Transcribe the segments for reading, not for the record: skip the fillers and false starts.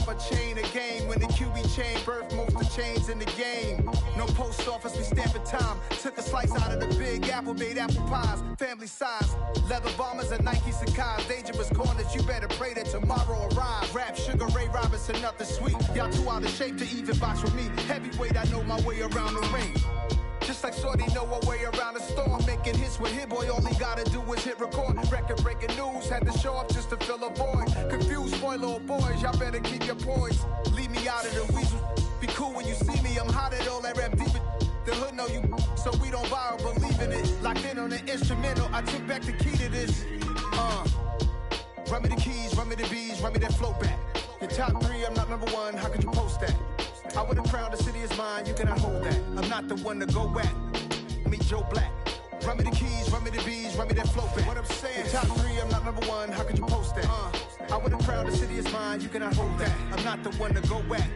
a chain of game. When the QB chain birth most of chains in the game. No post office, we stamping time. Took a slice out of the big apple, made apple pies. Family size, leather bombers and Nike Sacai's. Dangerous corners, you better pray that tomorrow arrives. Rap, Sugar Ray Robinson, nothing sweet. Y'all too out of shape to even box with me. Heavyweight, I know my way around the ring. Just like Shorty know her way around the storm. Making hits with Hit Boy, all he gotta do is hit record. Record breaking news, had to show up just to fill a void. Confused boy, little boys, y'all better keep your poise. Leave me out of the weasel. Be cool when you see me, I'm hot at all that rap deep. The hood know you, so we don't borrow, believe in it. Locked in on the instrumental, I took back the key to this. Run me the keys, run me the bees, run me that flow back. Your top three, I'm not number one, how could you post that? I would've crowned the city is mine, you cannot hold that. I'm not the one to go back. Meet Joe Black. Run me the keys, run me the bees, run me that flow back. What I'm saying, top three, I'm not number one, how could you post that? I would've crowned the city is mine, you cannot hold that. I'm not the one to go back.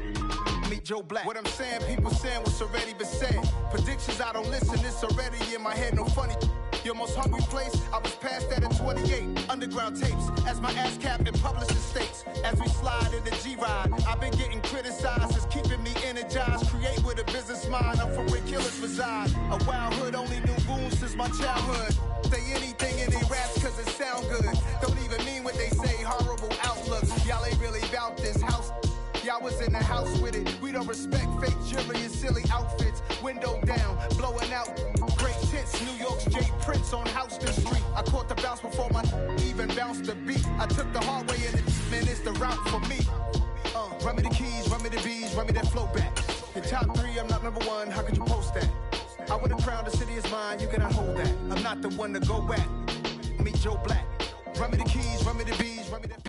Meet Joe Black. What I'm saying, people saying what's already been said. Predictions, I don't listen, it's already in my head, no funny. Your most hungry place, I was past that at 28. Underground tapes, as my ass cap in published states. As we slide in the G-Ride, I've been getting criticized, it's keeping me energized. Create with a business mind, I'm from where killers reside. A wild hood, only knew goons since my childhood. Say anything in they raps cause it sound good. Don't even mean what they say, horrible outlooks. Y'all ain't really about this house. Y'all was in the house with it. We don't respect fake jewelry and silly outfits. Window down, blowing out great tits. New York's J. Prince on Houston Street. I caught the bounce before my even bounced the beat. I took the hard way in it, man, it's the route for me. Run me the keys, run me the bees, run me that flow back. Your top three, I'm not number one, how could you post that? I would've crowned the city is mine, you cannot hold that. I'm not the one to go back. Meet Joe Black. Run me the keys, run me the bees, run me that.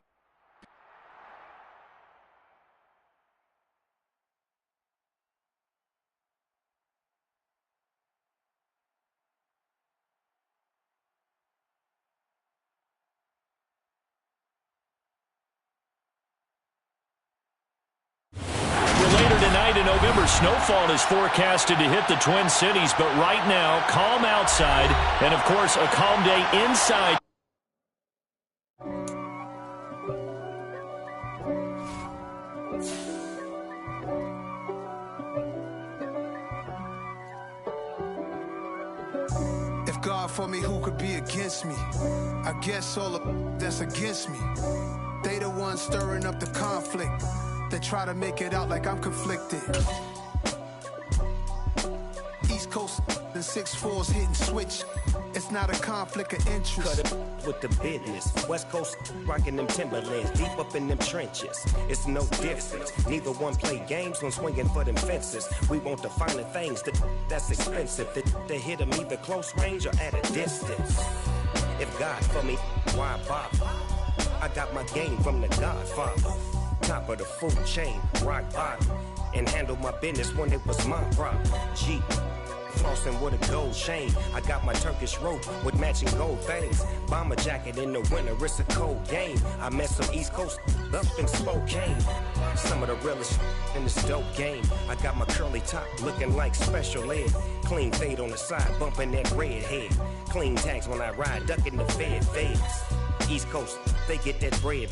November snowfall is forecasted to hit the Twin Cities, but right now, calm outside, and of course, a calm day inside. If God for me, who could be against me? I guess all of that's against me. They the ones stirring up the conflict. They try to make it out like I'm conflicted. East Coast and 6'4's hitting switch. It's not a conflict of interest. Cut it with the business. West Coast rocking them Timberlands, deep up in them trenches. It's no difference. Neither one play games when swinging for them fences. We want the finer things that's expensive. They hit them either close range or at a distance. If God for me, why bother? I got my game from the Godfather. Top of the food chain, rock bottom, and handle my business when it was my problem. G, flossing with a gold chain. I got my Turkish rope with matching gold things. Bomber jacket in the winter, it's a cold game. I met some East Coast up in Spokane. Some of the realest in this dope game. I got my curly top looking like special ed. Clean fade on the side, bumping that red head. Clean tags when I ride, ducking the feds. East Coast, they get that bread.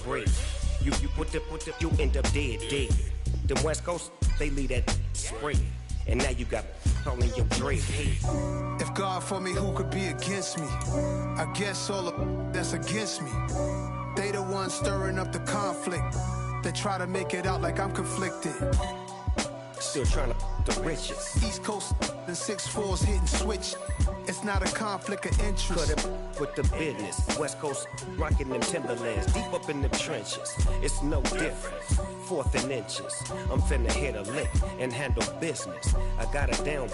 You you end up dead. Them West Coast, they leave that spray. And now you got all in your dread head. If God for me, who could be against me? I guess all of that's against me. They the ones stirring up the conflict. They try to make it out like I'm conflicted. Still trying to the riches. East Coast and 6'4's hitting switch. It's not a conflict of interest. Cut it with the business. West Coast rocking them Timberlands, deep up in them trenches. It's no difference. Fourth and inches. I'm finna hit a lick and handle business. I got her down.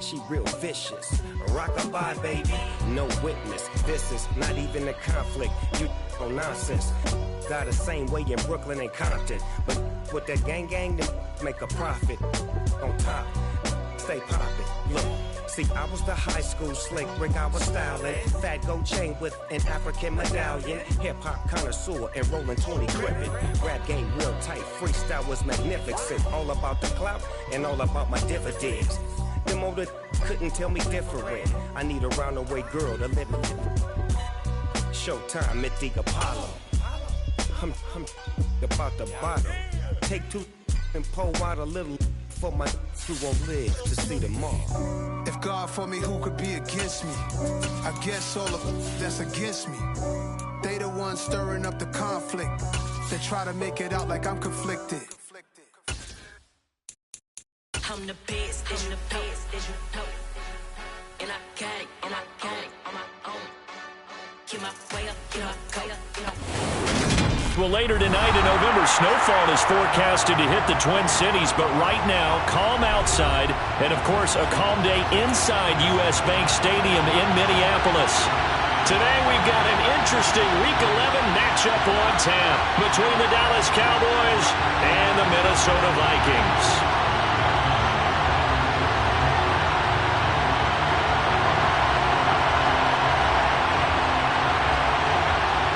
She real vicious. Rock-a-bye, baby. No witness. This is not even a conflict. You on nonsense. Got the same way in Brooklyn and Compton. But with that gang, then make a profit. On top, stay poppin'. Look. See, I was the high school slick Rick, I was styling. Fat gold chain with an African medallion. Hip-hop connoisseur and rolling 20 cribbin'. Rap game real tight, freestyle was magnificent. All about the clout and all about my dividends. Them older couldn't tell me different. I need a roundaway girl to live with. Showtime at the Apollo. I'm about the bottom. take two and pour out a little for my who won't live to see tomorrow. If God for me, who could be against me? I guess all of that's against me. They the ones stirring up the conflict. They try to make it out like I'm conflicted. I'm the best, I'm the best, as you know. And I got it, on my own. Get my way up, get my way up, get my Well, later tonight in November, snowfall is forecasted to hit the Twin Cities, but right now, calm outside, and of course, a calm day inside U.S. Bank Stadium in Minneapolis. Today, we've got an interesting Week 11 matchup on tap between the Dallas Cowboys and the Minnesota Vikings.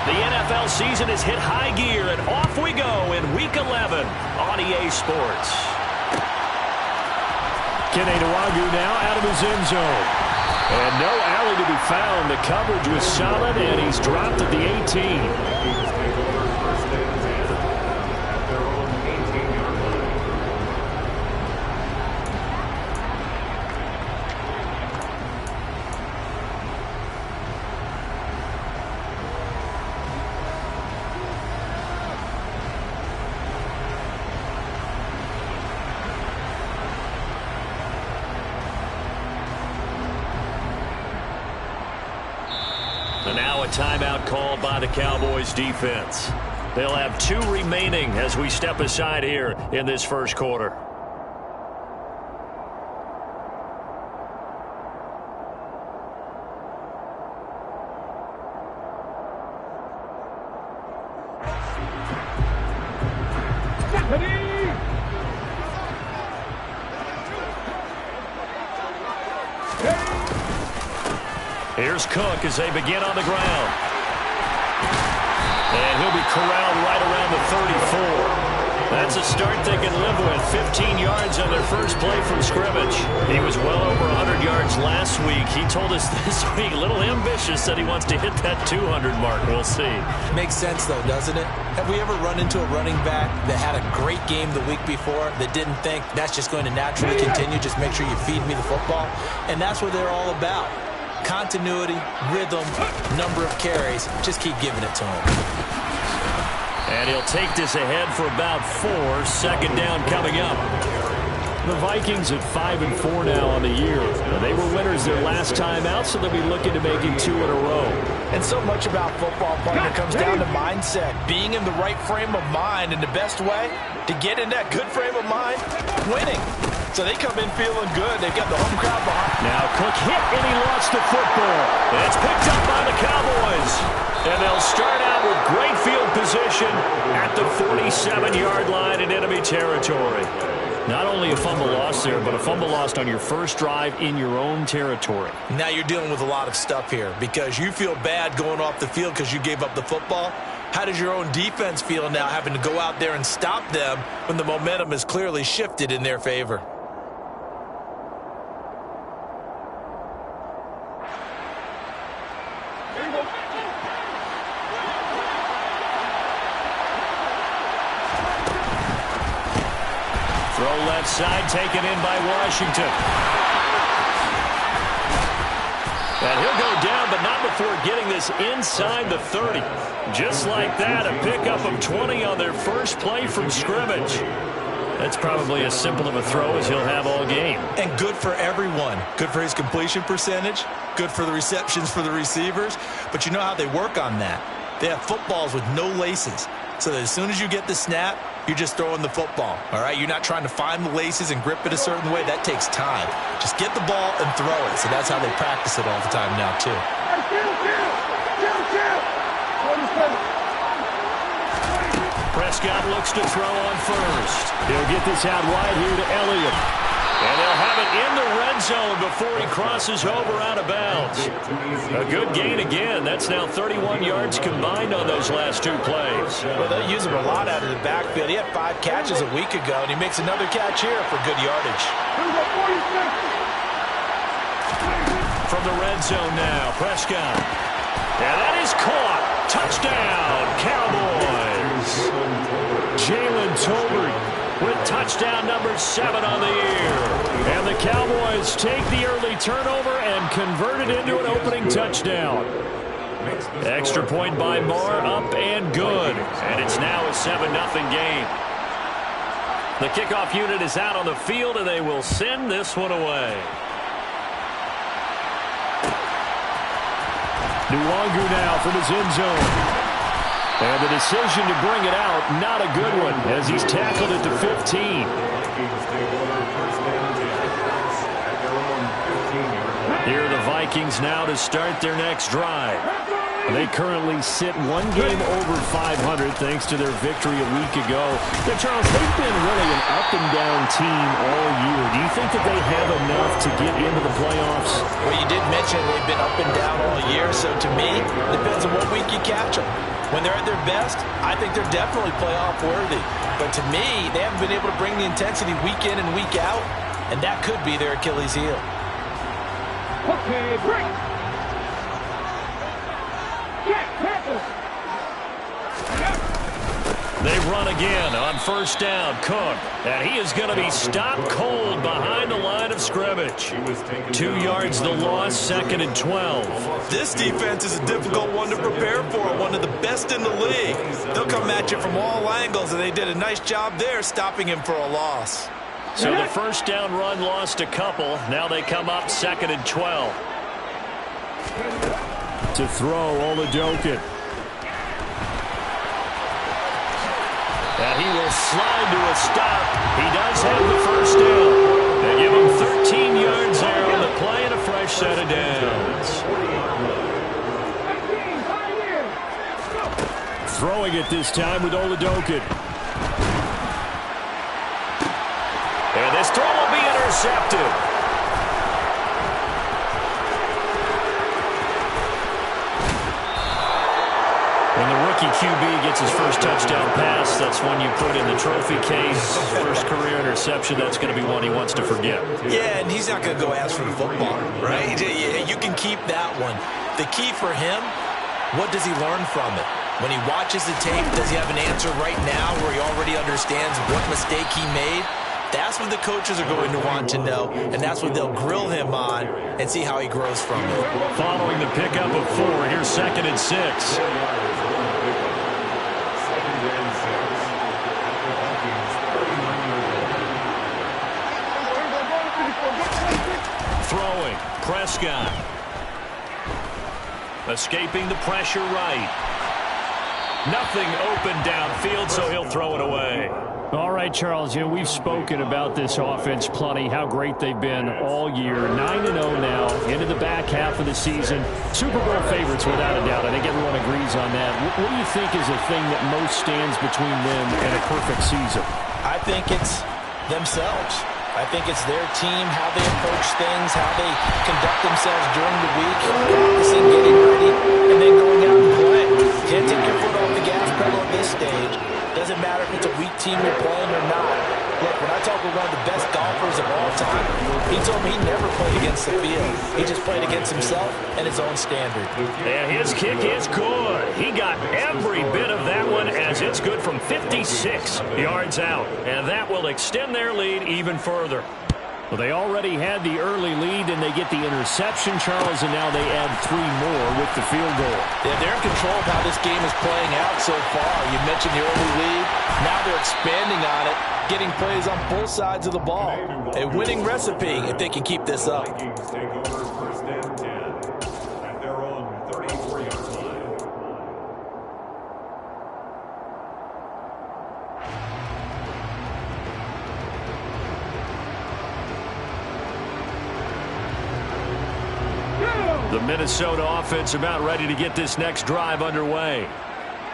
The NFL season has hit high gear, and off we go in Week 11 on EA Sports. Kenny Nwagu now out of his end zone. And no alley to be found. The coverage was solid, and he's dropped at the 18. And now a timeout called by the Cowboys defense. They'll have 2 remaining as we step aside here in this first quarter. Here's Cook as they begin on the ground. And he'll be corralled right around the 34. That's a start they can live with. 15 yards on their first play from scrimmage. He was well over 100 yards last week. He told us this week, a little ambitious, that he wants to hit that 200 mark. We'll see. Makes sense, though, doesn't it? Have we ever run into a running back that had a great game the week before that didn't think that's just going to naturally continue? Just make sure you feed me the football. And that's what they're all about. Continuity, rhythm, number of carries. Just keep giving it to him. And he'll take this ahead for about 4. Second down coming up. The Vikings at 5-4 now on the year. They were winners their last time out, so they'll be looking to make it 2 in a row. And so much about football, partner, comes down to mindset. Being in the right frame of mind, and the best way to get in that good frame of mind, winning. So they come in feeling good. They've got the home crowd behind. Now Cook hit, and he lost the football. And it's picked up by the Cowboys. And they'll start out with great field position at the 47-yard line in enemy territory. Not only a fumble lost there, but a fumble lost on your first drive in your own territory. Now you're dealing with a lot of stuff here because you feel bad going off the field because you gave up the football. How does your own defense feel now having to go out there and stop them when the momentum is clearly shifted in their favor? Throw left side, taken in by Washington. And he'll go down, but not before getting this inside the 30. Just like that, a pickup of 20 on their first play from scrimmage. That's probably as simple of a throw as he'll have all game. And good for everyone. Good for his completion percentage. Good for the receptions for the receivers. But you know how they work on that. They have footballs with no laces. So that as soon as you get the snap, you're just throwing the football, all right? You're not trying to find the laces and grip it a certain way. That takes time. Just get the ball and throw it. So that's how they practice it all the time now, too. Prescott looks to throw on first. He'll get this out wide here to Elliott. And they'll have it in the red zone before he crosses over out of bounds. A good gain again. That's now 31 yards combined on those last 2 plays. Well, they use him a lot out of the backfield. He had 5 catches a week ago, and he makes another catch here for good yardage. From the red zone now, Prescott. And that is caught. Touchdown, Cowboys. Jalen Tolbert with touchdown number 7 on the year. And the Cowboys take the early turnover and convert it into an opening touchdown. Extra point by Moore, up and good. And it's now a 7-0 game. The kickoff unit is out on the field, and they will send this one away. Nwangu now from his end zone. And the decision to bring it out, not a good one, as he's tackled at the 15. Here are the Vikings now to start their next drive. They currently sit one game over 500 thanks to their victory a week ago. Now, Charles, they've been really an up-and-down team all year. Do you think that they have enough to get into the playoffs? Well, you did mention they've been up and down all year, so to me, it depends on what week you catch them. When they're at their best, I think they're definitely playoff worthy. But to me, they haven't been able to bring the intensity week in and week out, and that could be their Achilles heel. Okay, break. They run again on first down. Cook. And he is going to be stopped cold behind the line of scrimmage. 2 yards the loss, 2nd and 12. This defense is a difficult one to prepare for, one of the best in the league. They'll come at you from all angles, and they did a nice job there stopping him for a loss. So the first down run lost a couple. Now they come up 2nd and 12. To throw, Oladokin. And he will slide to a stop. He does have the first down. They give him 13 yards there on the play and a fresh set of downs. Throwing it this time with Oladokin. And this throw will be intercepted. When the rookie QB gets his first touchdown pass, that's one you put in the trophy case. First career interception, that's going to be one he wants to forget. Yeah, and he's not going to go ask for the football, right? You can keep that one. The key for him, what does he learn from it? When he watches the tape, does he have an answer right now where he already understands what mistake he made? That's what the coaches are going to want to know, and that's what they'll grill him on and see how he grows from it. Following the pickup of 4, here's 2nd and 6. Throwing, Prescott. Escaping the pressure right. Nothing open downfield, so he'll throw it away. All right, Charles, we've spoken about this offense plenty, how great they've been all year. 9-0 now, into the back half of the season. Super Bowl favorites, without a doubt. I think everyone agrees on that. What do you think is the thing that most stands between them and a perfect season? I think it's themselves. I think it's their team, how they approach things, how they conduct themselves during the week, practicing, getting ready, and then going out and playing. Can't take your foot off the gas pedal at this stage. Doesn't matter if it's a weak team you're playing or not. Look, when I talk with one of the best golfers of all time, he told me he never played against the field. He just played against himself and his own standard. And his kick is good. He got every bit of that one as it's good from 56 yards out. And that will extend their lead even further. Well, they already had the early lead, and they get the interception, Charles, and now they add 3 more with the field goal. Yeah, they're in control of how this game is playing out so far. You mentioned the early lead. Now they're expanding on it, getting plays on both sides of the ball. A winning recipe if they can keep this up. The Minnesota offense about ready to get this next drive underway.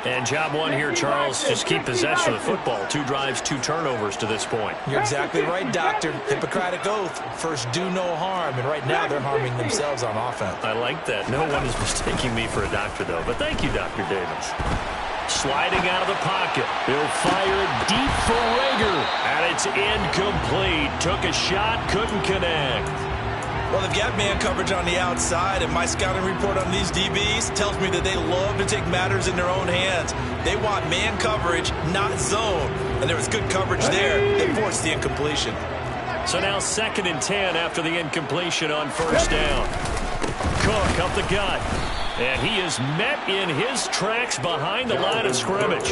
And job one here, Charles, just keep possession of the football. 2 drives, 2 turnovers to this point. You're exactly right, Doctor. Hippocratic oath. First, do no harm. And right now, they're harming themselves on offense. I like that. No one is mistaking me for a doctor, though. But thank you, Dr. Davis. Sliding out of the pocket. He'll fire it deep for Rager. And it's incomplete. Took a shot, couldn't connect. Well, they've got man coverage on the outside, and my scouting report on these DBs tells me that they love to take matters in their own hands. They want man coverage, not zone. And there was good coverage there that forced the incompletion. So now 2nd and 10 after the incompletion on first down. Cook up the gut. And he is met in his tracks behind the line of scrimmage.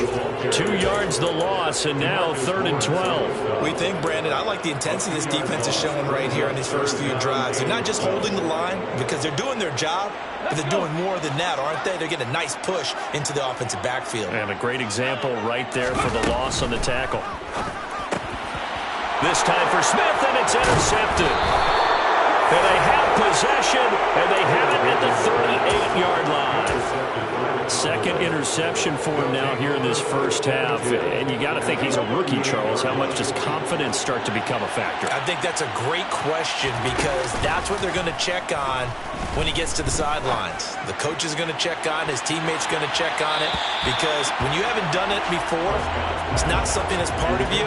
2 yards the loss, and now 3rd and 12. We think, Brandon, I like the intensity this defense is showing right here in these first few drives. They're not just holding the line because they're doing their job, but they're doing more than that, aren't they? They're getting a nice push into the offensive backfield. And a great example right there for the loss on the tackle. This time for Smith, and it's intercepted. And they have possession, and they have it at the 38-yard line. 2nd interception for him now here in this first half. And you got to think he's a rookie, Charles. How much does confidence start to become a factor? I think that's a great question because that's what they're going to check on when he gets to the sidelines. The coach is going to check on, his teammates going to check on it, because when you haven't done it before, it's not something that's part of you.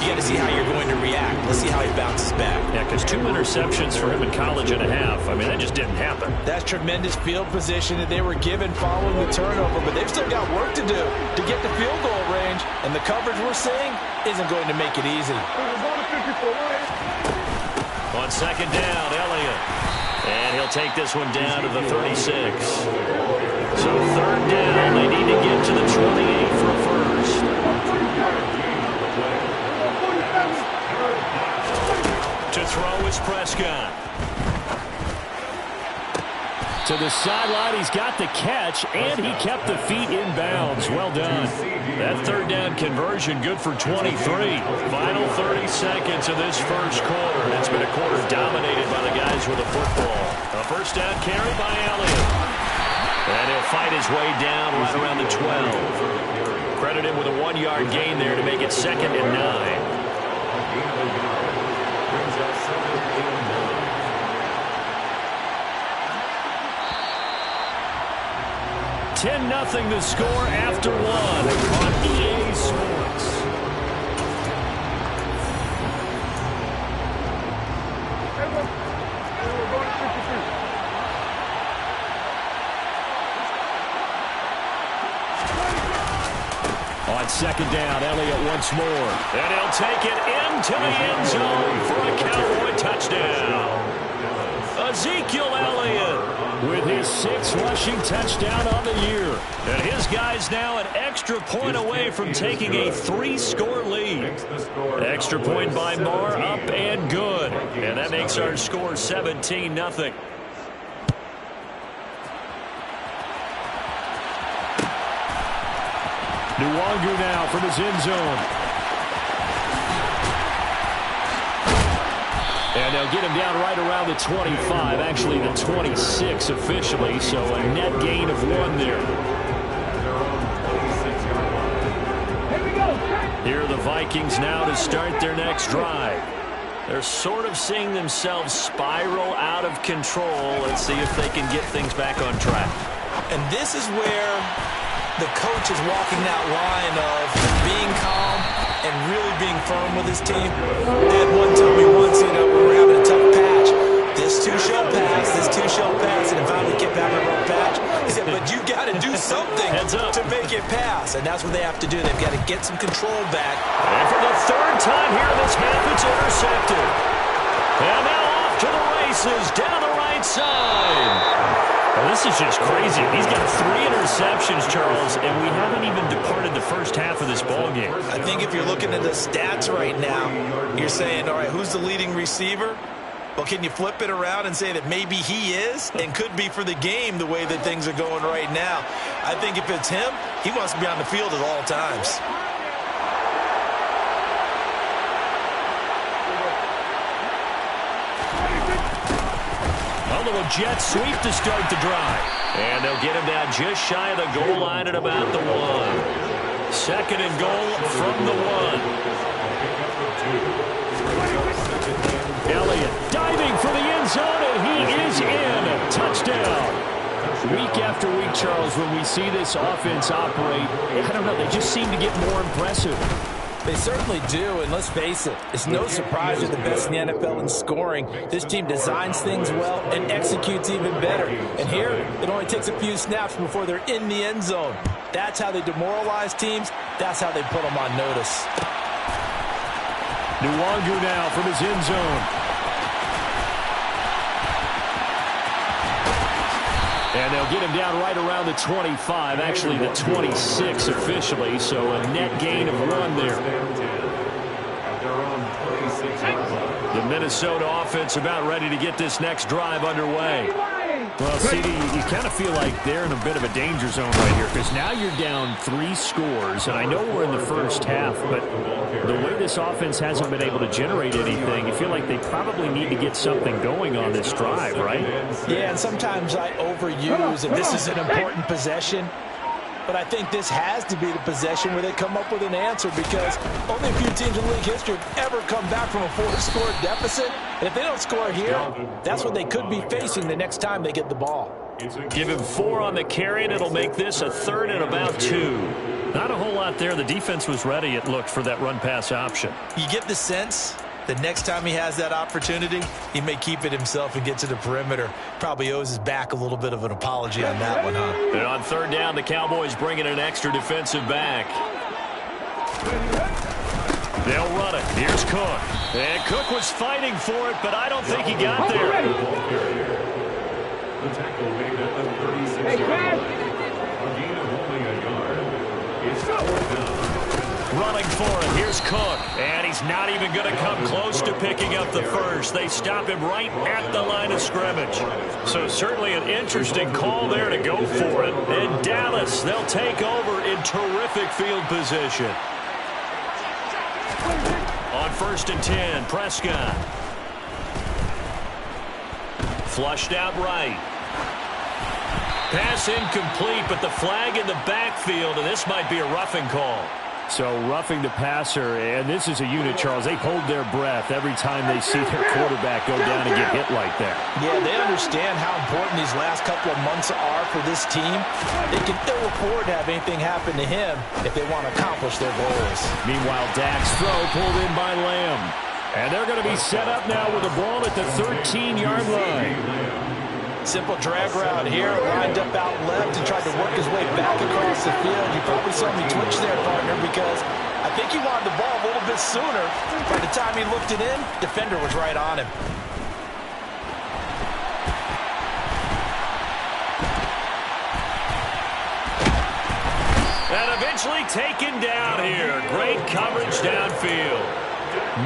You got to see how you're going to react. Let's see how he bounces back. Yeah, because 2 interceptions for him in college and a half. I mean, that just didn't happen. That's tremendous field position that they were given following the turnover, but they've still got work to do to get the field goal range, and the coverage we're seeing isn't going to make it easy. On 2nd down, Elliott. And he'll take this one down to the 36. So 3rd down, they need to get to the 28 for a first. To throw is Prescott. To the sideline, he's got the catch, and he kept the feet in bounds. Well done. That 3rd down conversion good for 23. Final 30 seconds of this first quarter. It's been a quarter dominated by the guys with the football. A first down carry by Elliott. And he'll fight his way down right around the 12. Credit him with a 1-yard gain there to make it 2nd and 9. 10-0 the score after 1 on EA Sports. On 2nd down, Elliott once more. And he'll take it into the end zone for a Cowboy touchdown. Ezekiel Elliott with his 6th rushing touchdown on the year. And his guy's now an extra point away from taking a 3-score lead. Extra point by Marr, up and good. And that makes our score 17-0. Nwangu now from his end zone. And they'll get him down right around the 25, actually the 26 officially, so a net gain of 1 there. Here are the Vikings now to start their next drive. They're sort of seeing themselves spiral out of control. Let's see if they can get things back on track. And this is where the coach is walking that line of being calm and really being firm with his team. Ed one told me once, when we were having a tough patch, this too shall pass, and it finally kept having a rough patch. He said, but you got to do something to make it pass, and that's what they have to do. They've got to get some control back. And for the 3rd time here in this half, it's intercepted. And now off to the races, down the right side. Well, this is just crazy. He's got 3 interceptions, Charles, and we haven't even departed the first half of this ballgame. I think if you're looking at the stats right now, you're saying, all right, who's the leading receiver? Well, can you flip it around and say that maybe he is and could be for the game the way that things are going right now? I think if it's him, he wants to be on the field at all times. A little jet sweep to start the drive. And they'll get him down just shy of the goal line at about the 1. 2nd and goal from the 1. Elliott diving for the end zone, and he is in. Touchdown. Week after week, Charles, when we see this offense operate, I don't know, they just seem to get more impressive. They certainly do, and let's face it, it's no surprise they're the best in the NFL in scoring. This team designs things well and executes even better. And here, it only takes a few snaps before they're in the end zone. That's how they demoralize teams. That's how they put them on notice. Nwangu now from his end zone. And they'll get him down right around the 25, actually the 26 officially, so a net gain of 1 there. The Minnesota offense about ready to get this next drive underway. Well, CD, you kind of feel like they're in a bit of a danger zone right here because now you're down 3 scores, and I know we're in the first half, but the way this offense hasn't been able to generate anything, you feel like they probably need to get something going on this drive, right? Yeah, and sometimes I overuse if this is an important possession. But I think this has to be the possession where they come up with an answer because only a few teams in league history have ever come back from a 4-score deficit. And if they don't score here, that's what they could be facing the next time they get the ball. Give him 4 on the carry, and it'll make this a 3rd and about 2. Not a whole lot there. The defense was ready, it looked, for that run-pass option. You get the sense the next time he has that opportunity, he may keep it himself and get to the perimeter. Probably owes his back a little bit of an apology on that one, huh? And on 3rd down, the Cowboys bring in an extra defensive back. They'll run it. Here's Cook. And Cook was fighting for it, but I don't think he got there. The tackle made at the 36 yard. A gain of only a yard. It's 4th down. Running for it. Here's Cook. And he's not even going to come close to picking up the first. They stop him right at the line of scrimmage. So certainly an interesting call there to go for it. And Dallas, they'll take over in terrific field position. On 1st and 10, Prescott. Flushed out right. Pass incomplete, but the flag in the backfield, and this might be a roughing call. So roughing the passer, and this is a unit, Charles. They hold their breath every time they see their quarterback go down and get hit like that. Yeah, they understand how important these last couple of months are for this team. They can ill afford to have anything happen to him if they want to accomplish their goals. Meanwhile, Dak's throw pulled in by Lamb. And they're going to be set up now with the ball at the 13-yard line. Simple drag route here, lined up out left and tried to work his way back across the field. You probably saw me twitch there, partner, because I think he wanted the ball a little bit sooner. By the time he looked it in, defender was right on him. And eventually taken down here. Great coverage downfield.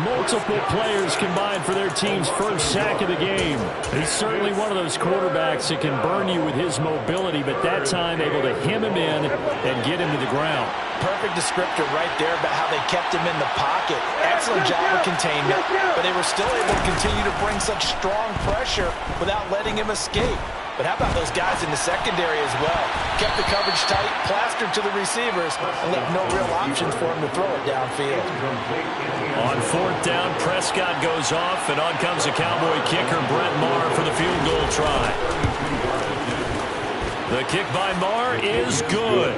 Multiple players combined for their team's first sack of the game. He's certainly one of those quarterbacks that can burn you with his mobility, but that time able to hem him in and get him to the ground. Perfect descriptor right there about how they kept him in the pocket. Excellent job of containment, but they were still able to continue to bring such strong pressure without letting him escape. But how about those guys in the secondary as well? Kept the coverage tight, plastered to the receivers, and left no real options for him to throw it downfield. On 4th down, Prescott goes off, and on comes the Cowboy kicker, Brett Maher, for the field goal try. The kick by Maher is good.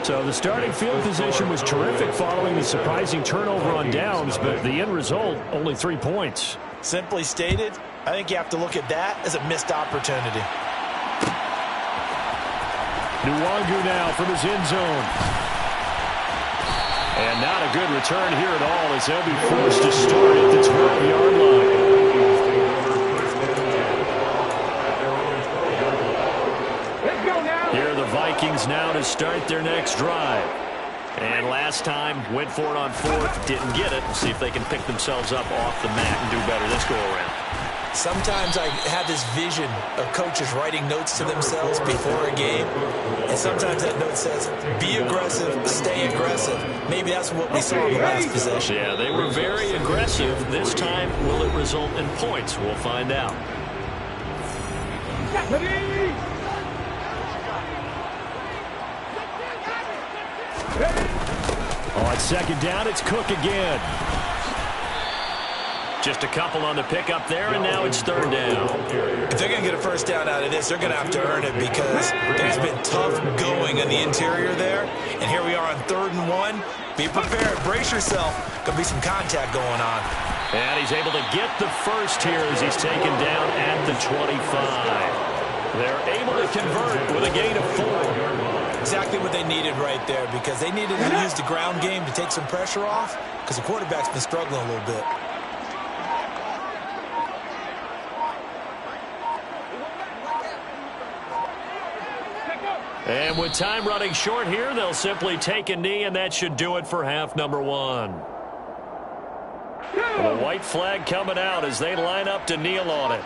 So the starting field position was terrific following the surprising turnover on downs, but the end result, only 3 points. Simply stated, I think you have to look at that as a missed opportunity. Nwangu now from his end zone. And not a good return here at all as they'll be forced to start at the 12-yard line. Here are the Vikings now to start their next drive. And last time, went for it on 4th, didn't get it. We'll see if they can pick themselves up off the mat and do better this go-around. Sometimes I have this vision of coaches writing notes to themselves before a game. And sometimes that note says, be aggressive, stay aggressive. Maybe that's what we saw in the last possession. Yeah, they were very aggressive. This time, will it result in points? We'll find out. On 2nd down, it's Cook again. Just a couple on the pickup there, and now it's third down. If they're going to get a first down out of this, they're going to have to earn it because there's been tough going in the interior there. And here we are on 3rd and 1. Be prepared. Brace yourself. Going to be some contact going on. And he's able to get the first here as he's taken down at the 25. They're able to convert with a gain of 4. Exactly what they needed right there because they needed to use the ground game to take some pressure off because the quarterback's been struggling a little bit. And with time running short here, they'll simply take a knee, and that should do it for half number 1. The white flag coming out as they line up to kneel on it.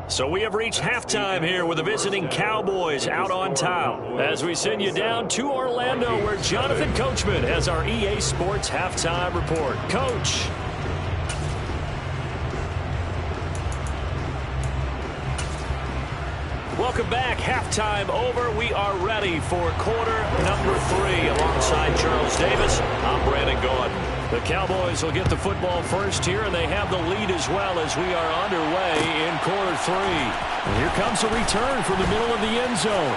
So we have reached halftime here with the visiting Cowboys out on top. As we send you down to Orlando, where Jonathan Coachman has our EA Sports halftime report. Coach. Welcome back. Halftime over. We are ready for quarter number 3. Alongside Charles Davis, I'm Brandon Gordon. The Cowboys will get the football first here, and they have the lead as well as we are underway in quarter 3. And here comes a return from the middle of the end zone.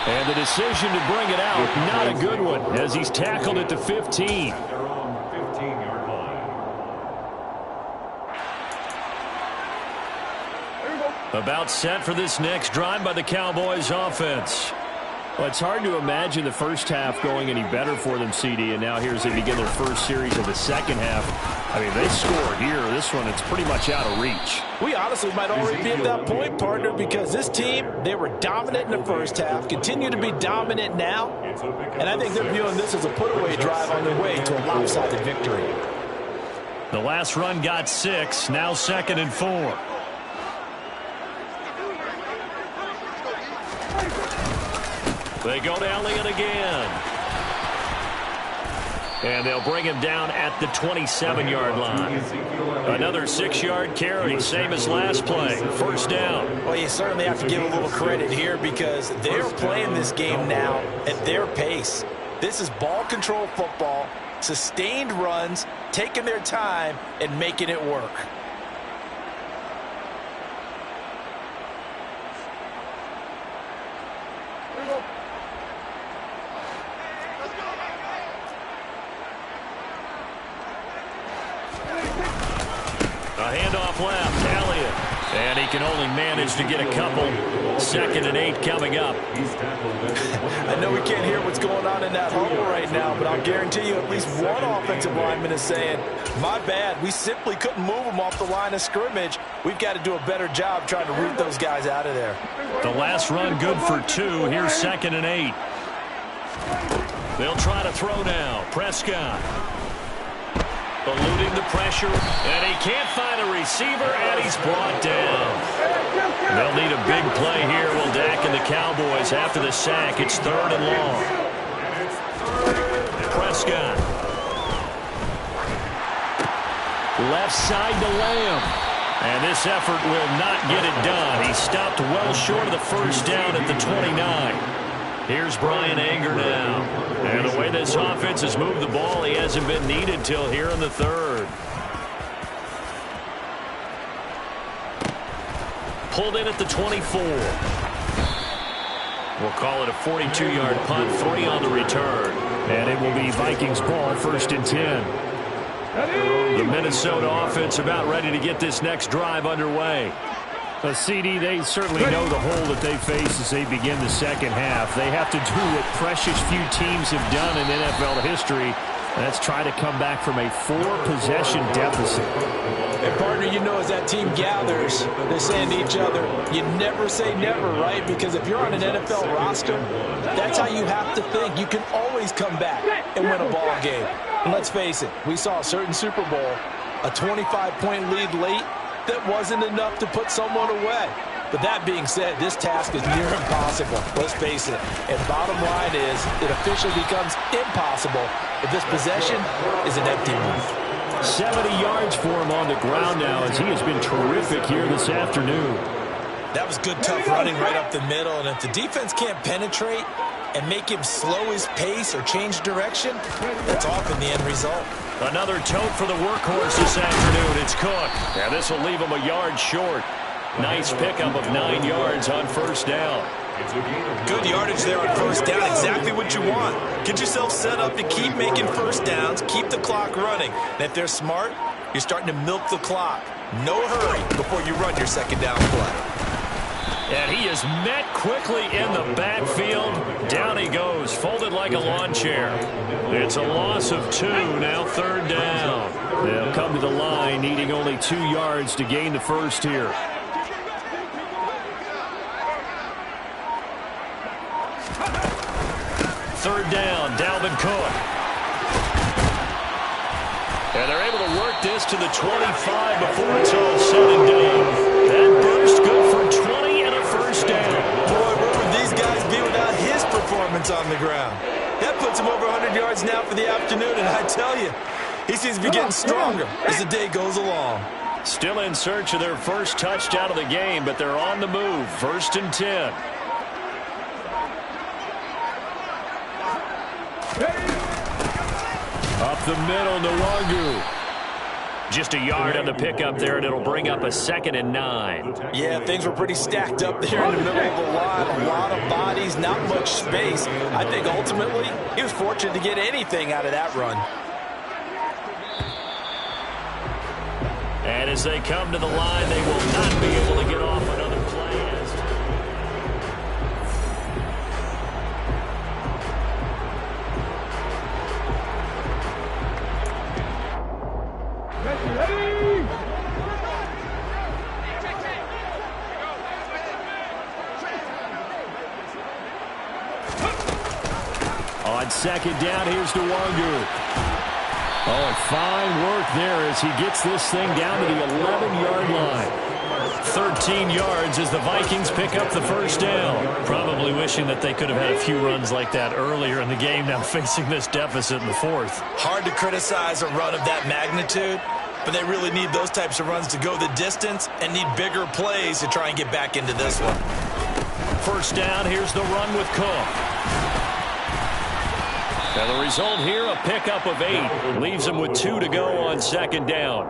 And the decision to bring it out, not a good one, as he's tackled at the 15. About set for this next drive by the Cowboys offense. Well, it's hard to imagine the first half going any better for them, CD, and now here as they begin their first series of the second half. I mean, they score here. This one, it's pretty much out of reach. We honestly might already be at that point, partner, because this team, they were dominant in the first half, continue to be dominant now, and I think they're viewing this as a put-away drive on their way to a lopsided victory. The last run got 6, now 2nd and 4. They go to Elliott again. And they'll bring him down at the 27-yard line. Another 6-yard carry, same as last play. First down. Well, you certainly have to give a little credit here because they're playing this game now at their pace. This is ball control football, sustained runs, taking their time, and making it work. A handoff left, Elliott. And he can only manage to get a couple. 2nd and 8 coming up. I know we can't hear what's going on in that huddle right now, but I'll guarantee you at least one offensive lineman is saying, my bad, we simply couldn't move them off the line of scrimmage. We've got to do a better job trying to root those guys out of there. The last run good for 2. Here's 2nd and 8. They'll try to throw now. Prescott. Eluding the pressure, and he can't find a receiver, and he's brought down. They'll need a big play here. Will Dak and the Cowboys after the sack. It's 3rd and long. Prescott. Left side to Lamb. And this effort will not get it done. He stopped well short of the first down at the 29. Here's Brian Anger now. And the way this offense has moved the ball, he hasn't been needed till here in the 3rd. Pulled in at the 24. We'll call it a 42-yard punt, 3 on the return. And it will be Vikings ball, 1st and 10. The Minnesota offense about ready to get this next drive underway. CD, they certainly know the hole that they face as they begin the second half. They have to do what precious few teams have done in NFL history, and that's try to come back from a 4-possession deficit. And partner, you know, as that team gathers, they're saying to each other, you never say never, right? Because if you're on an NFL roster, that's how you have to think. You can always come back and win a ball game. And let's face it, we saw a certain Super Bowl, a 25-point lead late, that wasn't enough to put someone away. But that being said, this task is near impossible. Let's face it. And bottom line is, it officially becomes impossible if this possession is an empty one. 70 yards for him on the ground now as he has been terrific here this afternoon. That was good, tough running right up the middle. And if the defense can't penetrate and make him slow his pace or change direction, that's often the end result. Another tote for the workhorse this afternoon. It's Cook. Yeah, this will leave him a yard short. Nice pickup of 9 yards on first down. Good yardage there on first down. Exactly what you want. Get yourself set up to keep making first downs, keep the clock running. And if they're smart, you're starting to milk the clock. No hurry before you run your second down play. And he is met quickly in the backfield. Down he goes, folded like a lawn chair. It's a loss of 2, now third down. They'll come to the line, needing only 2 yards to gain the first here. Third down, Dalvin Cook. And they're able to work this to the 25 before it's all said and done. That burst good for 20 and a first down. Boy, where would these guys be without his performance on the ground? That puts him over 100 yards now for the afternoon, and I tell you, he seems to be getting stronger as the day goes along. Still in search of their first touchdown of the game, but they're on the move. 1st and 10. Up the middle, Nwangu. Just a yard on the pickup there, and it'll bring up a 2nd and 9. Yeah, things were pretty stacked up there in the middle of the line. A lot of bodies, not much space. I think ultimately he was fortunate to get anything out of that run. And as they come to the line, they will not be able to get off another play. On 2nd down, here's Nwangu. Oh, fine work there as he gets this thing down to the 11-yard line. 13 yards as the Vikings pick up the first down. Probably wishing that they could have had a few runs like that earlier in the game, now facing this deficit in the 4th. Hard to criticize a run of that magnitude, but they really need those types of runs to go the distance and need bigger plays to try and get back into this one. First down, here's the run with Cook. And the result here, a pickup of 8. Leaves him with 2 to go on 2nd down.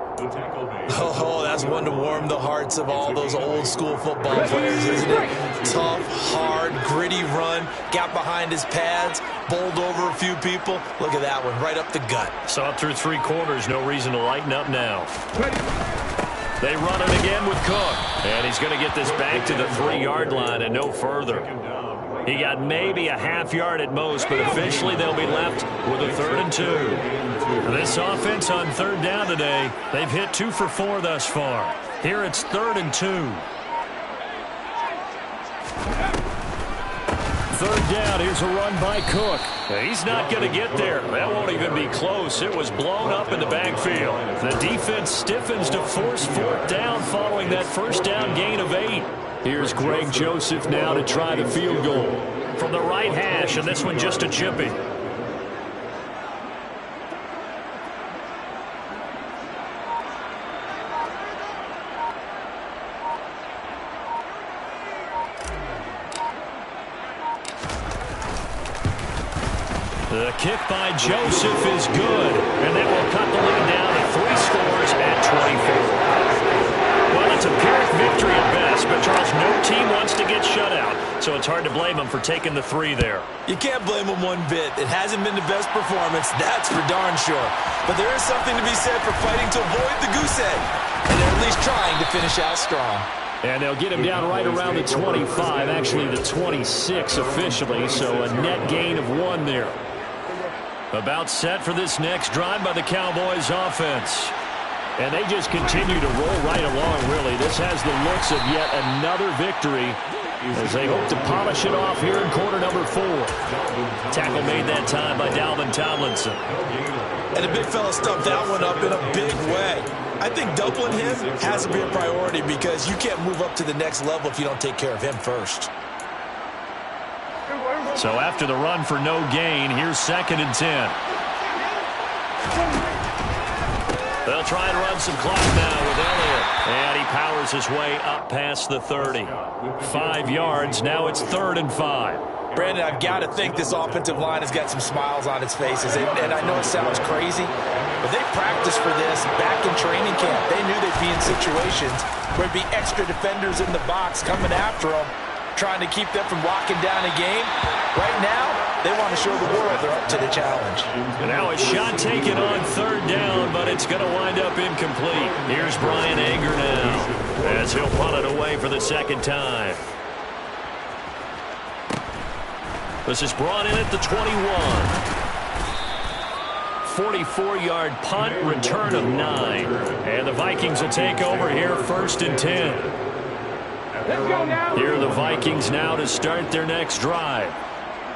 Oh, that's one to warm the hearts of all those old-school football players, isn't it? Tough, hard, gritty run. Got behind his pads, bowled over a few people. Look at that one, right up the gut. So up through 3 quarters, no reason to lighten up now. They run it again with Cook. And he's going to get this back to the 3-yard line and no further. He got maybe a half yard at most, but officially they'll be left with a 3rd and 2. This offense on 3rd down today, they've hit 2 for 4 thus far. Here it's 3rd and 2. 3rd down, here's a run by Cook. He's not going to get there. That won't even be close. It was blown up in the backfield. The defense stiffens to force 4th down following that first down gain of 8. Here's Greg Joseph now to try the field goal. From the right hash, and this one just a chippy. The kick by Joseph is good, and that will cut the lead down to 3 scores at 24. Well, it's a Pyrrhic victory at best, but Charles, no team wants to get shut out, so it's hard to blame them for taking the 3 there. You can't blame them one bit. It hasn't been the best performance, that's for darn sure. But there is something to be said for fighting to avoid the goose egg, and they're at least trying to finish out strong. And they'll get him down right around the 25, actually the 26 officially, so a net gain of 1 there. About set for this next drive by the Cowboys offense. And they just continue to roll right along, really. This has the looks of yet another victory as they hope to polish it off here in quarter number 4. Tackle made that time by Dalvin Tomlinson. And the big fella stumped that one up in a big way. I think doubling him has to be a priority because you can't move up to the next level if you don't take care of him first. So after the run for no gain, here's 2nd and 10. They'll try and run some clock now with Elliott. And he powers his way up past the 30. 5 yards. Now it's 3rd and 5. Brandon, I've got to think this offensive line has got some smiles on its faces. And I know it sounds crazy, but they practiced for this back in training camp. They knew they'd be in situations where there'd be extra defenders in the box coming after them, trying to keep them from locking down a game. Right now, they want to show the world they're up to the challenge. And now a shot taken on 3rd down, but it's going to wind up incomplete. Here's Brian Anger now as he'll punt it away for the 2nd time. This is brought in at the 21. 44-yard punt, return of 9. And the Vikings will take over here 1st and 10. Here are the Vikings now to start their next drive.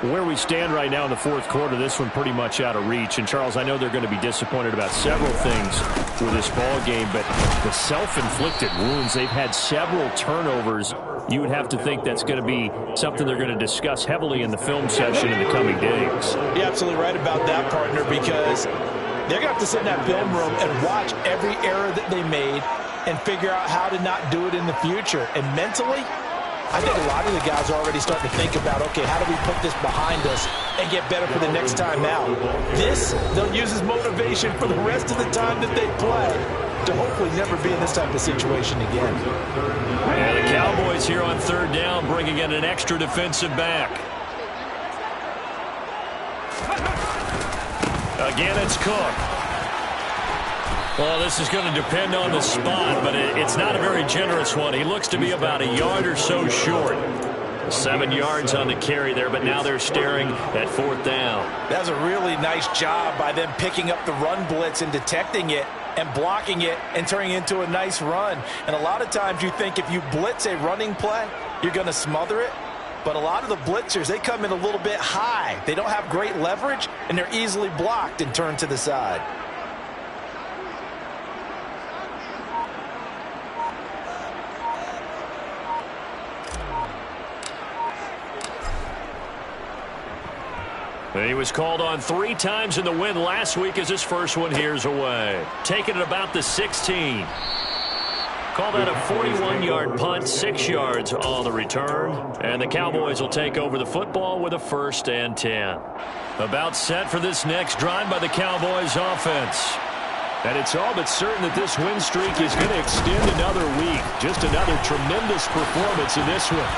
Where we stand right now in the 4th quarter, this one pretty much out of reach. And, Charles, I know they're going to be disappointed about several things with this ball game, but the self-inflicted wounds, they've had several turnovers. You would have to think that's going to be something they're going to discuss heavily in the film session in the coming days. You're absolutely right about that, partner, because they're going to have to sit in that film room and watch every error that they made and figure out how to not do it in the future. And mentally, I think a lot of the guys are already starting to think about, okay, how do we put this behind us and get better for the next time out? This, they'll use as motivation for the rest of the time that they play to hopefully never be in this type of situation again. And the Cowboys here on 3rd down, bringing in an extra defensive back. Again, it's Cook. Well, this is going to depend on the spot, but it's not a very generous one. He looks to be about a yard or so short. 7 yards on the carry there, but now they're staring at 4th down. That's a really nice job by them picking up the run blitz and detecting it and blocking it and turning it into a nice run. And a lot of times you think if you blitz a running play, you're going to smother it. But a lot of the blitzers, they come in a little bit high. They don't have great leverage, and they're easily blocked and turned to the side. He was called on 3 times in the win last week as his first one here's away. Taking it about the 16. Call that a 41-yard punt, 6 yards on the return. And the Cowboys will take over the football with a 1st and 10. About set for this next drive by the Cowboys offense. And it's all but certain that this win streak is going to extend another week. Just another tremendous performance in this one.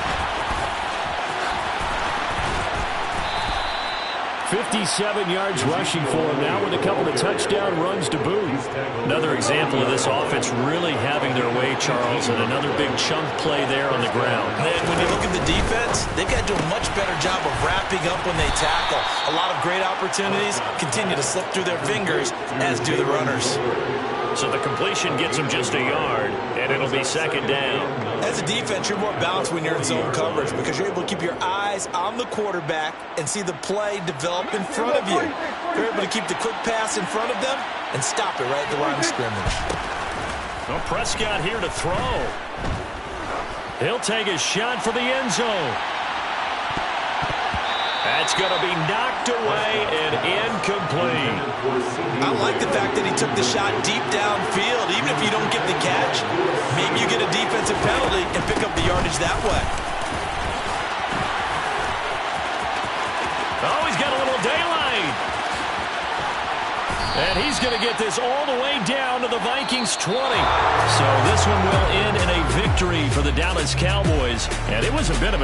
57 yards rushing for him now with a couple of touchdown runs to boot. Another example of this offense really having their way, Charles, and another big chunk play there on the ground. And when you look at the defense, they've got to do a much better job of wrapping up when they tackle. A lot of great opportunities continue to slip through their fingers, as do the runners. So the completion gets them just a yard, and it'll be 2nd down. As a defense, you're more balanced when you're in zone coverage because you're able to keep your eyes on the quarterback and see the play develop in front of you. You're able to keep the quick pass in front of them and stop it right at the line of scrimmage. Well, Prescott here to throw. He'll take a shot for the end zone. That's going to be knocked away and incomplete. I like the fact that he took the shot deep downfield. Even if you don't get the catch, maybe you get a defensive penalty and pick up the yardage that way. Oh, he's got a little daylight. And he's going to get this all the way down to the Vikings 20. So this one will end in a victory for the Dallas Cowboys. And it was a bit of